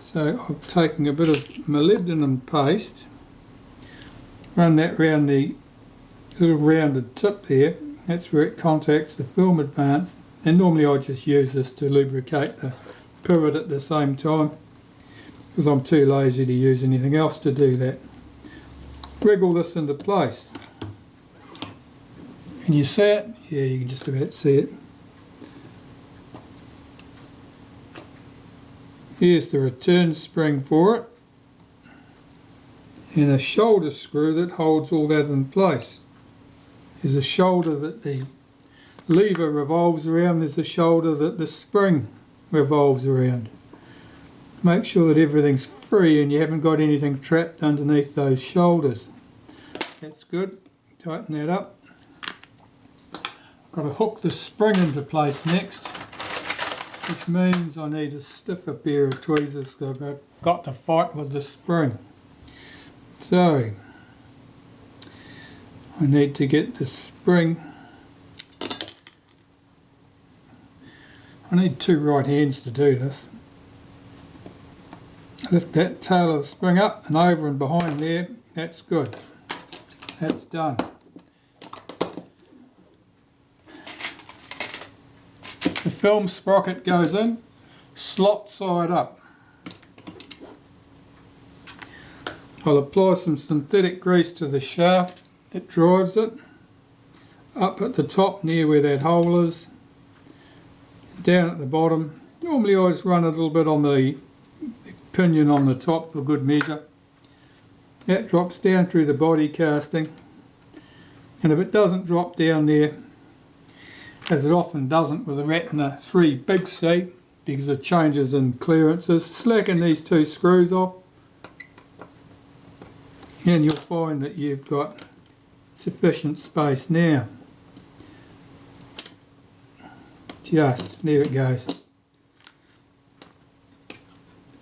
So I'm taking a bit of molybdenum paste, run that round the little rounded tip there. That's where it contacts the film advance, and normally I just use this to lubricate the pivot at the same time because I'm too lazy to use anything else to do that. Wriggle this into place. Can you see it? Yeah, you can just about see it. Here's the return spring for it, and a shoulder screw that holds all that in place. There's a shoulder that the lever revolves around, there's a shoulder that the spring revolves around. Make sure that everything's free and you haven't got anything trapped underneath those shoulders. That's good. Tighten that up. I've got to hook the spring into place next, which means I need a stiffer pair of tweezers because I've got to fight with the spring. So I need to get the spring. I need two right hands to do this. Lift that tail of the spring up and over and behind there. That's good. That's done. The film sprocket goes in, slot side up. I'll apply some synthetic grease to the shaft that drives it, up at the top near where that hole is, down at the bottom. Normally I just run a little bit on the pinion on the top for good measure. That drops down through the body casting, and if it doesn't drop down there, as it often doesn't with the Retina IIIC because of changes in clearances, slacken these two screws off and you'll find that you've got sufficient space now. Just, there it goes.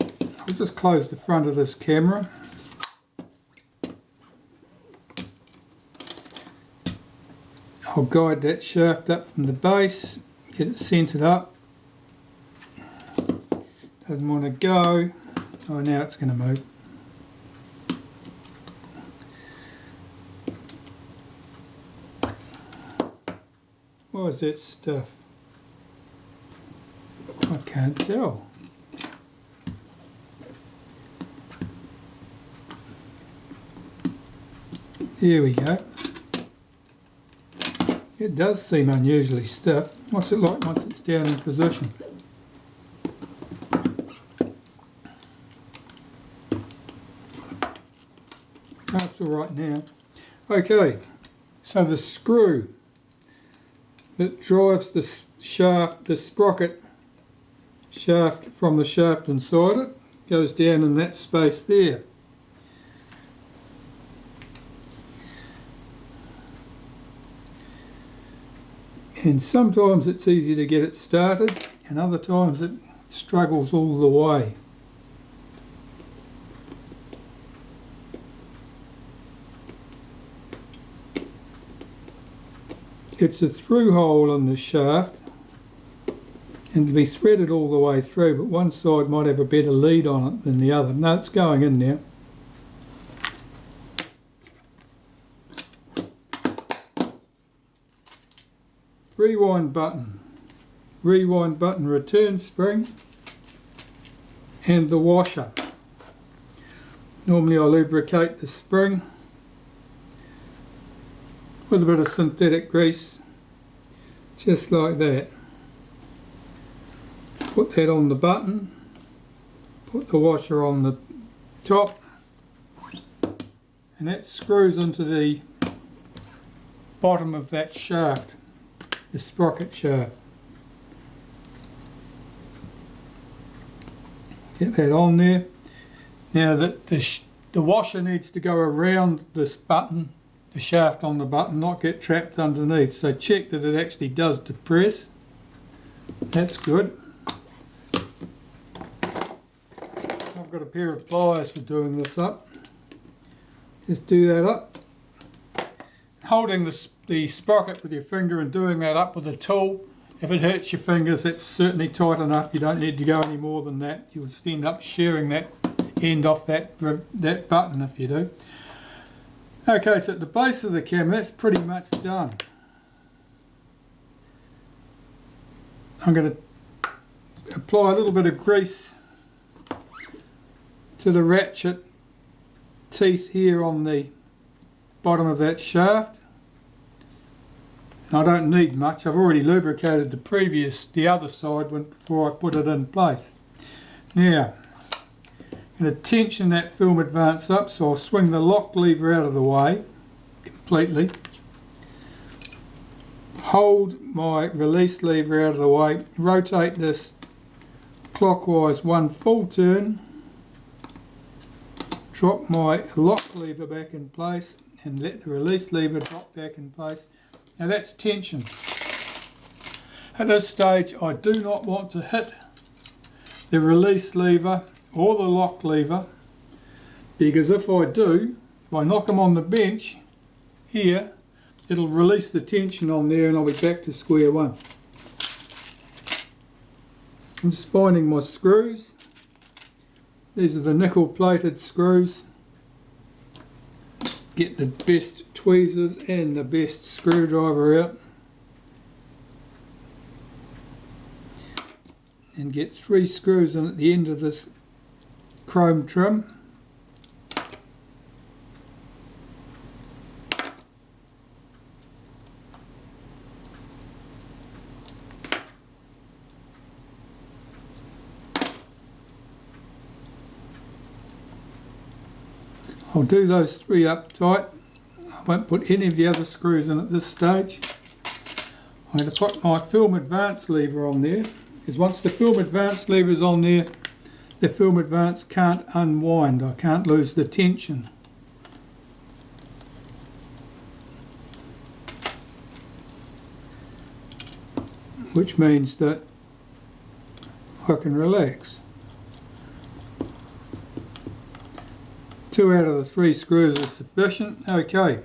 I'll just close the front of this camera. I'll guide that shaft up from the base, get it centred up. Doesn't want to go. Oh, now it's going to move. What is that stuff? I can't tell. There we go. It does seem unusually stiff. What's it like once it's down in position? That's all right now. Okay, so the screw that drives the shaft, the sprocket shaft from the shaft inside it, goes down in that space there. And sometimes it's easy to get it started, and other times it struggles all the way. It's a through hole in the shaft and to be threaded all the way through, but one side might have a better lead on it than the other. No, it's going in now. Rewind button, return spring, and the washer. Normally I lubricate the spring with a bit of synthetic grease, just like that. Put that on the button, put the washer on the top, and that screws into the bottom of that shaft, the sprocket shaft. Get that on there. Now that the washer needs to go around this button, the shaft on the button, not get trapped underneath. So check that it actually does depress. That's good. I've got a pair of pliers for doing this up. Just do that up. Holding the sprocket with your finger and doing that up with a tool If it hurts your fingers, it's certainly tight enough. You don't need to go any more than that. You'll just end up shearing that end off that button if you do. Okay, so at the base of the camera, that's pretty much done. I'm going to apply a little bit of grease to the ratchet teeth here on the bottom of that shaft. And I don't need much. I've already lubricated the other side before I put it in place. Now, I'm going to tension that film advance up, so I'll swing the lock lever out of the way completely. Hold my release lever out of the way, rotate this clockwise one full turn, drop my lock lever back in place and let the release lever drop back in place. Now that's tension. At this stage I do not want to hit the release lever or the lock lever, because if I do, if I knock them on the bench here, it'll release the tension on there and I'll be back to square one. I'm just finding my screws. These are the nickel plated screws. Get the best tweezers and the best screwdriver out. And get 3 screws in at the end of this chrome trim. I'll do those 3 up tight. I won't put any of the other screws in at this stage. I'm going to put my film advance lever on there, because once the film advance lever is on there, the film advance can't unwind. I can't lose the tension. Which means that I can relax. 2 out of the 3 screws are sufficient. Okay,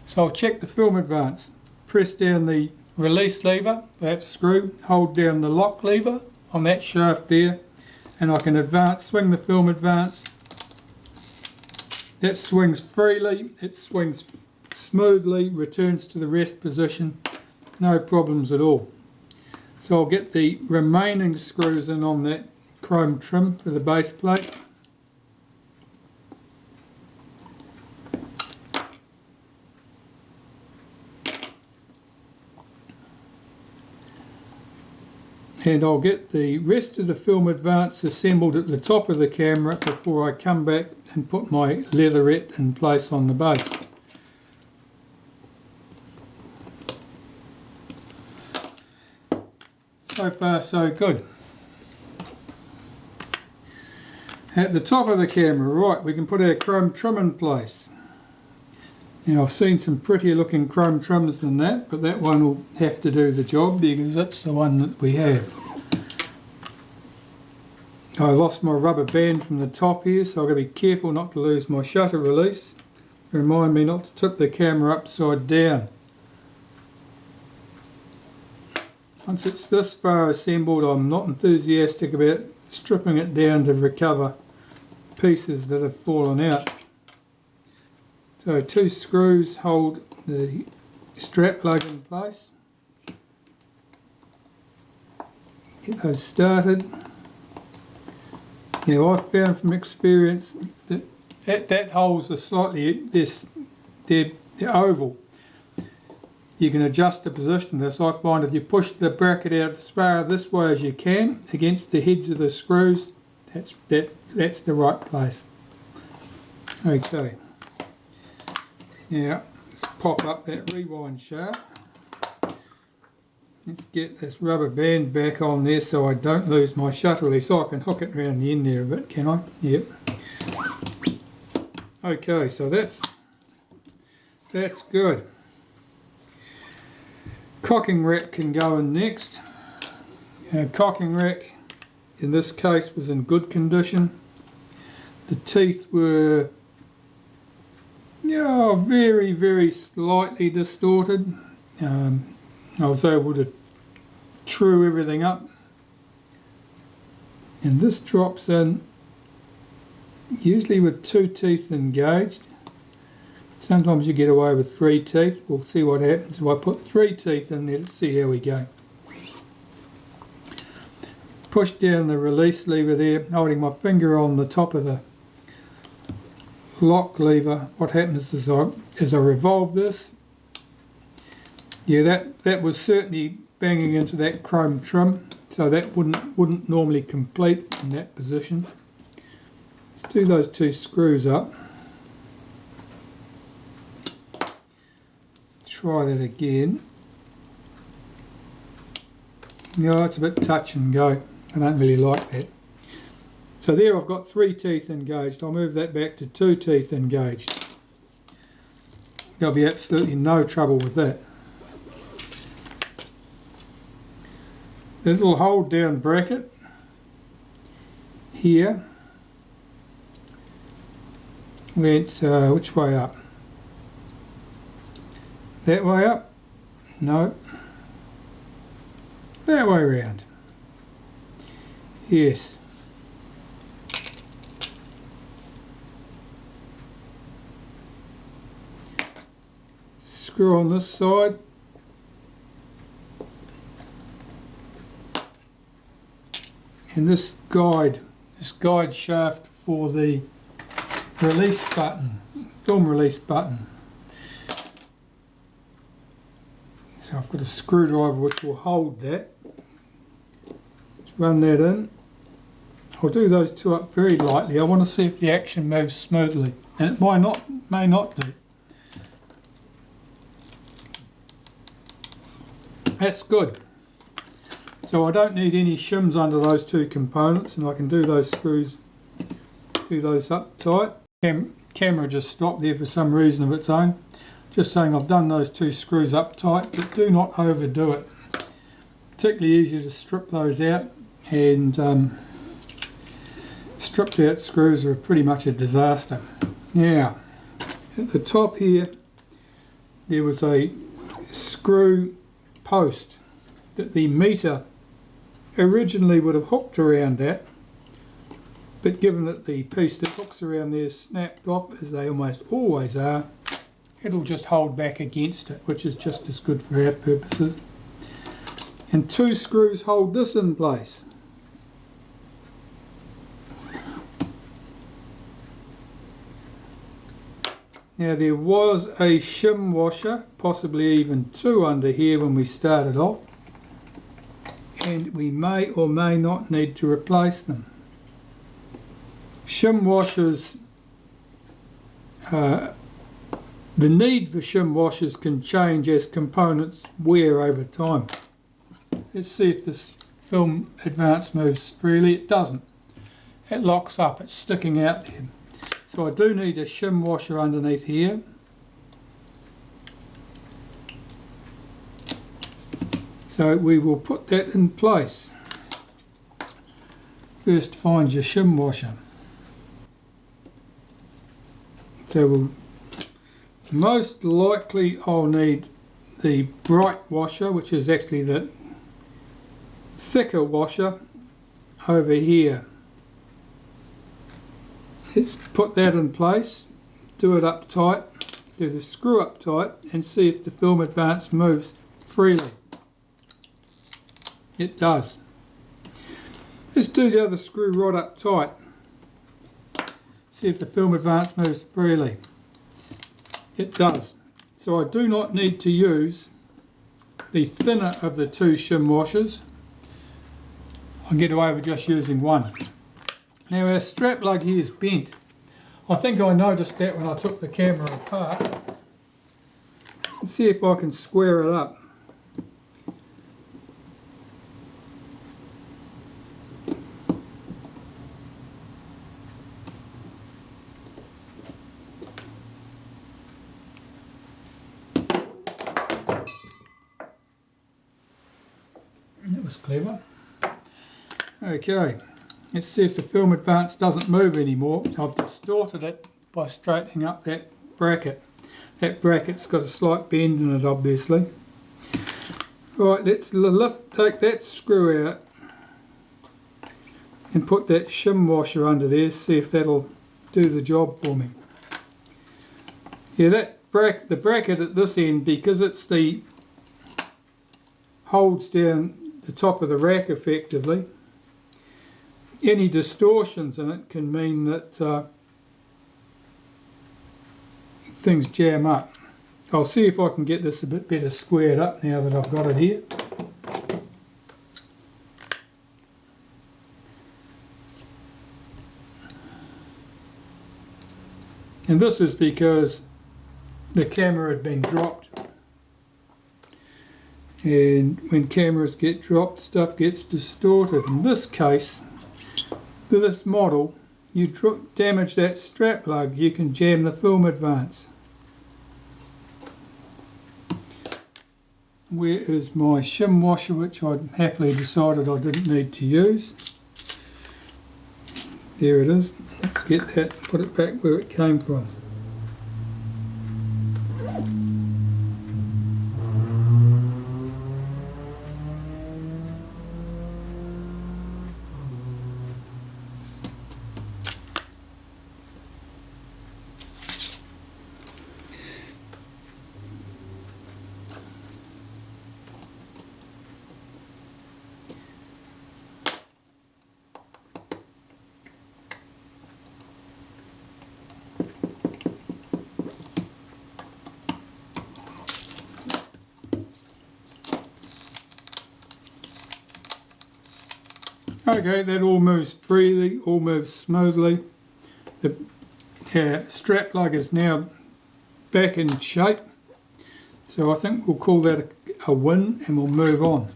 so I'll check the film advance. Press down the release lever, that screw, hold down the lock lever on that shaft there, and I can swing the film advance. That swings freely, it swings smoothly, returns to the rest position, no problems at all. So I'll get the remaining screws in on that chrome trim for the base plate. And I'll get the rest of the film advance assembled at the top of the camera before I come back and put my leatherette in place on the base. So far so good. At the top of the camera, right, we can put our chrome trim in place. Now I've seen some prettier looking chrome trims than that, but that one will have to do the job because that's the one that we have. I lost my rubber band from the top here, so I've got to be careful not to lose my shutter release. Remind me not to tip the camera upside down. Once it's this far assembled, I'm not enthusiastic about stripping it down to recover pieces that have fallen out. So 2 screws hold the strap lug in place. Get those started. Now I've found from experience that holes are slightly, they're oval. You can adjust the position of this. I find if you push the bracket out as far this way as you can against the heads of the screws, that's the right place. Okay. Now let's pop up that rewind shaft. Let's get this rubber band back on there so I don't lose my shutter release. So I can hook it around the end there a bit, can I? Yep. Okay, so that's good. Cocking rack can go in next. Cocking rack in this case was in good condition. The teeth were very, very slightly distorted. I was able to screw everything up, and this drops in usually with 2 teeth engaged. Sometimes you get away with 3 teeth. We'll see what happens if I put 3 teeth in there. Let's see how we go. Push down the release lever there, holding my finger on the top of the lock lever. What happens is I revolve this. Yeah, that was certainly banging into that chrome trim, so that wouldn't normally complete in that position. Let's do those 2 screws up. Try that again. No, it's a bit touch and go. I don't really like that. So there I've got 3 teeth engaged. I'll move that back to 2 teeth engaged. There'll be absolutely no trouble with that. The little hold down bracket here went which way up? That way up? No. That way around. Yes. Screw on this side. And this guide shaft for the release button, film release button. So I've got a screwdriver which will hold that. Let's run that in. I'll do those 2 up very lightly. I want to see if the action moves smoothly, and it may not do. That's good. So I don't need any shims under those 2 components, and I can do those screws, do those up tight. Camera just stopped there for some reason of its own. Just saying I've done those 2 screws up tight, but do not overdo it. Particularly easy to strip those out, and stripped out screws are pretty much a disaster. Now, at the top here, there was a screw post that the meter originally would have hooked around that, but given that the piece that hooks around there is snapped off, as they almost always are, it'll just hold back against it, which is just as good for our purposes. And 2 screws hold this in place. Now there was a shim washer, possibly even 2 under here when we started off, and we may or may not need to replace them. Shim washers, the need for shim washers can change as components wear over time. Let's see if this film advance moves freely. It doesn't. It locks up, it's sticking out there. So I do need a shim washer underneath here. So we will put that in place. First find your shim washer. So most likely I'll need the bright washer, which is actually the thicker washer over here. Let's put that in place, do it up tight, do the screw up tight, and see if the film advance moves freely. It does. Let's do the other screw right up tight. See if the film advance moves freely. It does. So I do not need to use the thinner of the 2 shim washers. I'll get away with just using 1. Now our strap lug here is bent. I think I noticed that when I took the camera apart. Let's see if I can square it up. That was clever. Okay, let's see if the film advance doesn't move anymore. I've distorted it by straightening up that bracket. That bracket's got a slight bend in it, obviously. Right, let's take that screw out and put that shim washer under there, see if that'll do the job for me. Yeah, the bracket at this end, because it's the holds down the top of the rack effectively, any distortions in it can mean that things jam up. I'll see if I can get this a bit better squared up now that I've got it here. And this is because the camera had been dropped. And when cameras get dropped, stuff gets distorted. In this case, with this model, you damage that strap lug, you can jam the film advance. Where is my shim washer, which I'd happily decided I didn't need to use? There it is. Let's get that, put it back where it came from. Okay, that all moves freely, all moves smoothly. The strap lug is now back in shape, so I think we'll call that a win and we'll move on.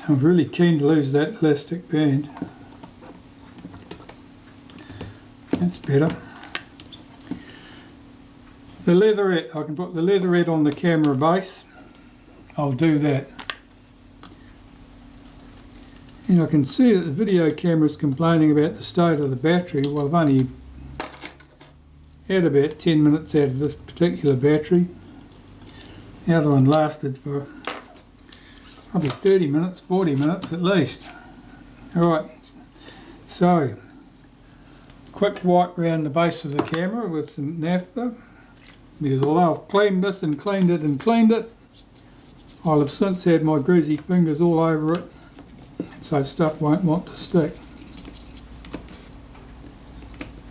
I'm really keen to lose that elastic band. That's better. The leatherette, I can put the leatherette on the camera base. I'll do that. And I can see that the video camera is complaining about the state of the battery. Well, I've only had about 10 minutes out of this particular battery. The other one lasted for probably 30 minutes, 40 minutes at least. Alright, so quick wipe around the base of the camera with some naphtha. Because although I've cleaned this and cleaned it and cleaned it, I'll have since had my greasy fingers all over it, so stuff won't want to stick.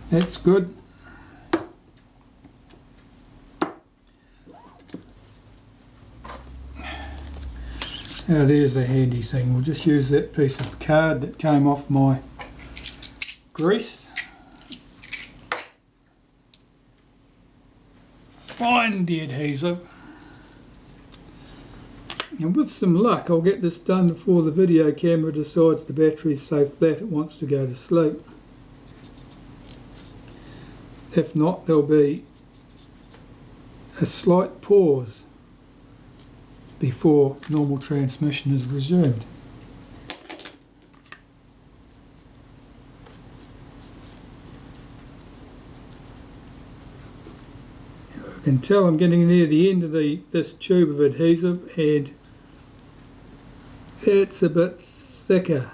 That's good. Now there's a handy thing. We'll just use that piece of card that came off my grease. Find the adhesive, and with some luck I'll get this done before the video camera decides the battery is so flat it wants to go to sleep. If not, there'll be a slight pause before normal transmission is resumed. I can tell I'm getting near the end of this tube of adhesive, and it's a bit thicker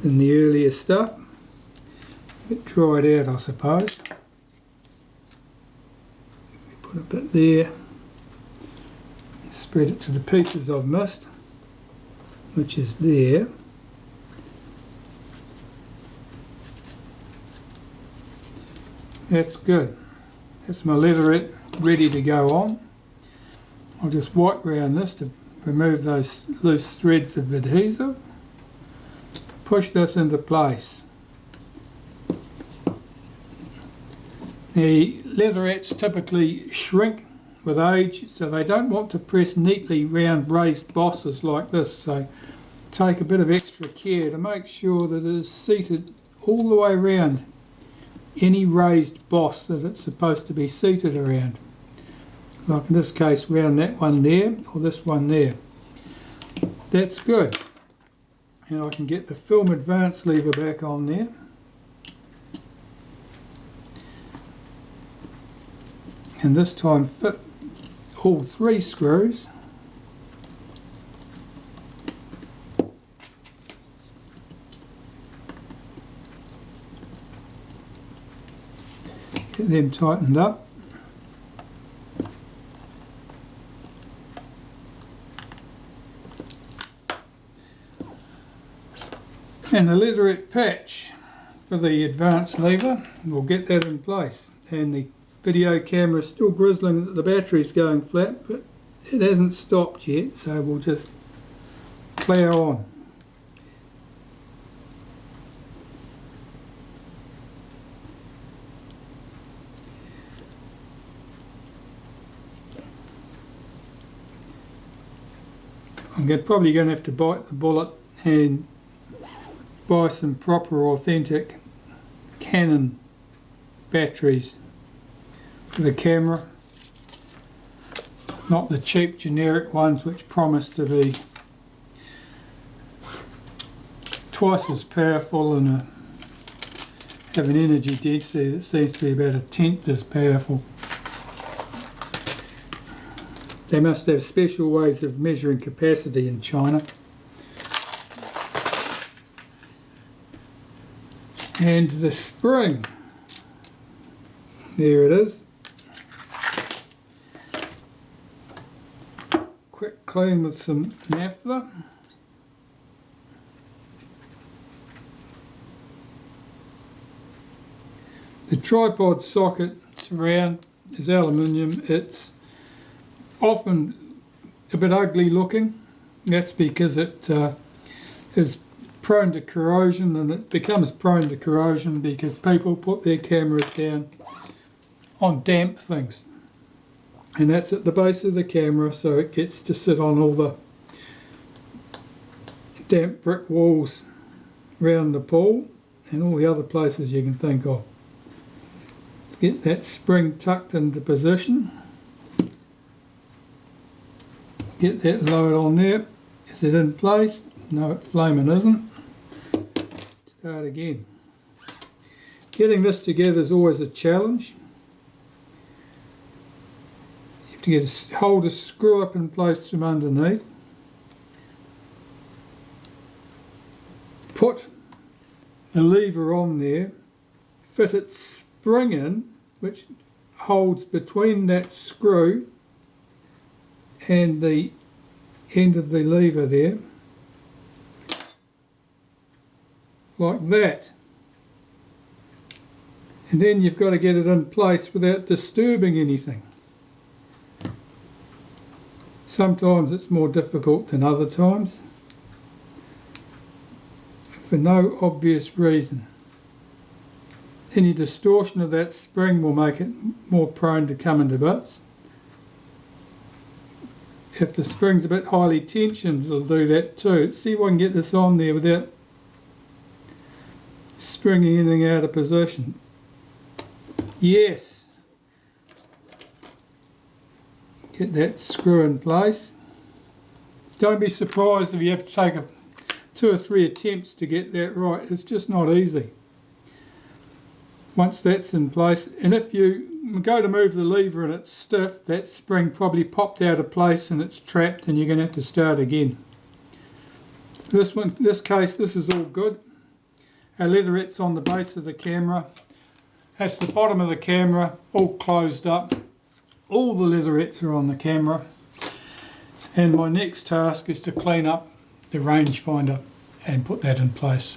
than the earlier stuff. A bit dried out, I suppose. Put a bit there, spread it to the pieces I've missed, which is there. That's good. That's my leatherette ready to go on. I'll just wipe around this to remove those loose threads of adhesive. Push this into place. The leatherettes typically shrink with age, so they don't want to press neatly round raised bosses like this, so take a bit of extra care to make sure that it is seated all the way around any raised boss that it's supposed to be seated around. Like in this case, around that one there, or this one there. That's good. And I can get the film advance lever back on there. and this time fit all 3 screws. Get them tightened up. And the leatherette patch for the advanced lever, we'll get that in place. And the video camera is still grizzling that the battery's going flat, but it hasn't stopped yet, so we'll just plough on. I'm probably going to have to bite the bullet and buy some proper authentic Canon batteries for the camera, not the cheap generic ones which promise to be twice as powerful and have an energy density that seems to be about 1/10 as powerful. They must have special ways of measuring capacity in China. And the spring, there it is. Quick clean with some naphtha. The tripod socket surround is aluminium. It's often a bit ugly looking. That's because it is prone to corrosion, and it becomes prone to corrosion because people put their cameras down on damp things, and that's at the base of the camera, so it gets to sit on all the damp brick walls around the pool and all the other places you can think of. Get that spring tucked into position. Get that lowered on there. Is it in place? No, it flaming isn't. Start again. Getting this together is always a challenge. You have to hold a screw up in place from underneath. Put a lever on there. Fit its spring in, which holds between that screw and the end of the lever there, like that. And then you've got to get it in place without disturbing anything. Sometimes it's more difficult than other times, for no obvious reason. Any distortion of that spring will make it more prone to come into bits. If the spring's a bit highly tensioned, it'll do that too. See if I can get this on there without springing anything out of position. Yes. Get that screw in place. Don't be surprised if you have to take 2 or 3 attempts to get that right. It's just not easy. Once that's in place, and if you go to move the lever and it's stiff, that spring probably popped out of place and it's trapped, and you're going to have to start again. This case, this is all good. Our leatherette's on the base of the camera. That's the bottom of the camera, all closed up. All the leatherettes are on the camera. And my next task is to clean up the rangefinder and put that in place.